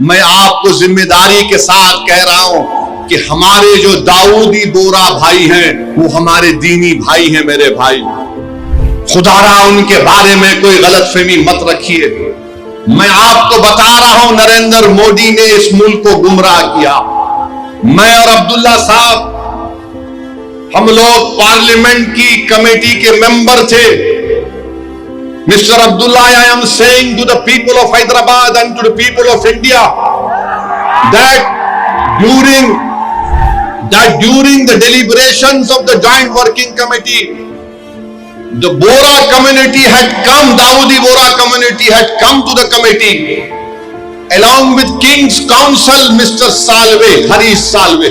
मैं आपको जिम्मेदारी के साथ कह रहा हूं कि हमारे जो दाऊदी बोरा भाई हैं वो हमारे दीनी भाई हैं। मेरे भाई, खुदारा उनके बारे में कोई गलतफहमी मत रखिए। मैं आपको बता रहा हूं, नरेंद्र मोदी ने इस मुल्क को गुमराह किया। मैं और अब्दुल्ला साहब, हम लोग पार्लियामेंट की कमेटी के मेंबर थे। Mr. Abdullah, I am saying to the people of Hyderabad and to the people of India that during the deliberations of the Joint Working Committee, the Bora community had come, Dawoodi Bora community had come to the committee along with King's Counsel, Mr. Salve, Harish Salve,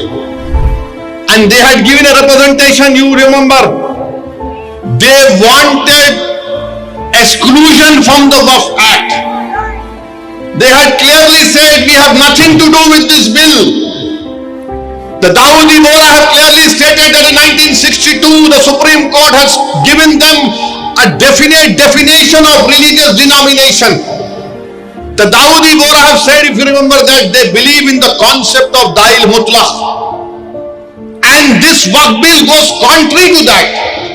and they had given a representation. You remember, they wanted exclusion from the Waqf Act. They had clearly said, we have nothing to do with this bill. The Dawoodi Bohra have clearly stated that in 1962 the Supreme Court has given them a definite definition of religious denomination. The Dawoodi Bohra have said, if you remember, that they believe in the concept of Dail Mutlaq, and this Waqf bill goes contrary to that.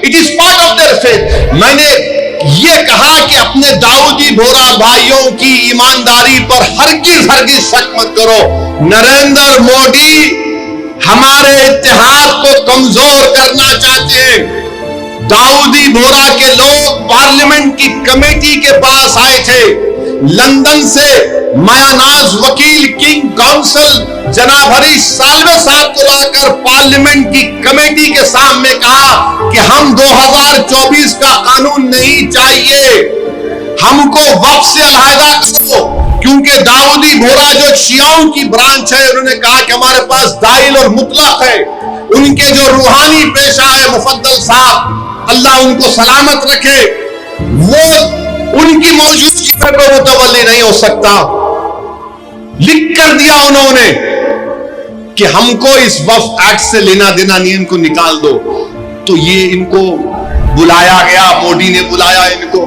It is part of their faith. मैंने ये कहा कि अपने दाऊदी बोरा भाइयों की ईमानदारी पर हरगिज शक मत करो। नरेंद्र मोदी हमारे इत्तेहाद को कमजोर करना चाहते हैं। दाऊदी बोरा के लोग पार्लियामेंट की कमेटी के पास आए थे, लंदन से मायानाज वकील, किंग काउंसिल जनाब हरीश साल्वे साहब को लाकर पार्लियामेंट की कमेटी के सामने कहा कि हम 2024 का कानून नहीं चाहिए, हमको वक्फ से अलहदा करो। क्योंकि दाऊदी बोरा जो शियाओं की ब्रांच है, उन्होंने कहा कि हमारे पास दाइल और मुतलक है। उनके जो रूहानी पेशा है मुफद्दल साहब, अल्लाह उनको सलामत रखे, वो उनकी मौजूदगी में कोई मुतवल्ली नहीं हो सकता। लिख कर दिया उन्होंने कि हमको इस वक्फ एक्ट से लेना देना नहीं, इनको निकाल दो। तो ये इनको बुलाया गया, मोदी ने बुलाया इनको,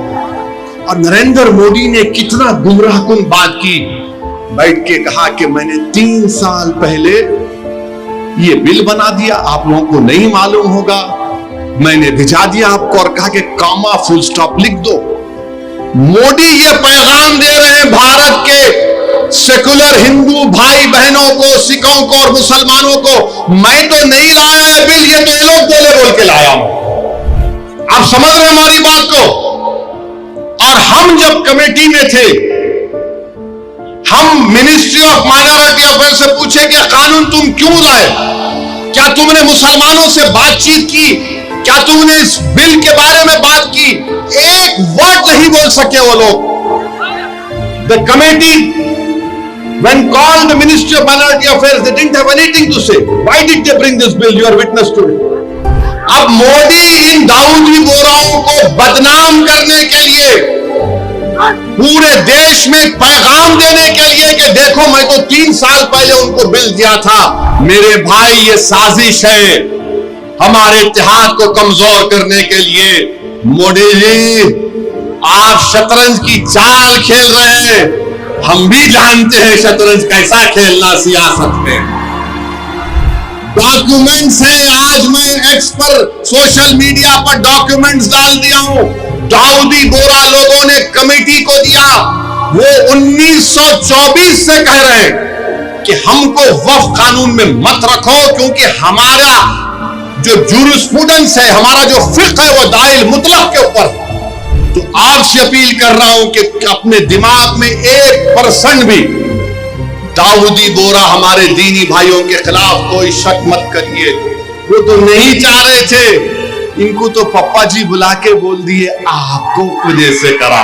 और नरेंद्र मोदी ने कितना गुमराहकुन बात की। बैठ के कहा कि मैंने 3 साल पहले ये बिल बना दिया, आप लोगों को नहीं मालूम होगा, मैंने भिजा दिया आपको और कहा कि कॉमा फुल स्टॉप लिख दो। मोदी ये पैगाम दे रहे हैं भारत के सेकुलर हिंदू भाई बहनों को, सिखों को और मुसलमानों को, मैं तो नहीं लाया है बिल, ये तो ये लोग बोल के लाया हूं। आप समझ रहे हैं हमारी बात को? और हम जब कमेटी में थे, हम मिनिस्ट्री ऑफ माइनॉरिटी अफेयर से पूछे कि कानून तुम क्यों लाए, क्या तुमने मुसलमानों से बातचीत की, क्या तुमने इस बिल के बारे में बात की? एक वर्ड नहीं बोल सके वो लोग। The committee when called the Ministry of Minority Affairs, they didn't have anything to say. Why did they bring this bill? You are witness to it. अब मोदी इन दाऊदी बोराओं को बदनाम करने के लिए, पूरे देश में पैगाम देने के लिए कि देखो मैं तो 3 साल पहले उनको बिल दिया था। मेरे भाई, ये साजिश है हमारे इत्तेहाद को कमजोर करने के लिए। मोदी जी, आप शतरंज की चाल खेल रहे हैं, हम भी जानते हैं शतरंज कैसा खेलना सियासत में। डॉक्यूमेंट्स हैं, आज मैं एक्स पर सोशल मीडिया पर डॉक्यूमेंट्स डाल दिया हूं। दाऊदी बोरा लोगों ने कमेटी को दिया, वो 1924 से कह रहे हैं कि हमको वक्फ कानून में मत रखो, क्योंकि हमारा जो जूरिस्प्रूडेंस है, हमारा जो फिक्र है, वो दाइल मुतलक के ऊपर। तो आपसे अपील कर रहा हूं कि अपने दिमाग में 1% भी दाऊदी बोरा हमारे दीनी भाइयों के खिलाफ कोई शक मत करिए। वो तो नहीं चाह रहे थे, इनको तो पप्पा जी बुला के बोल दिए आपको वजह से करा।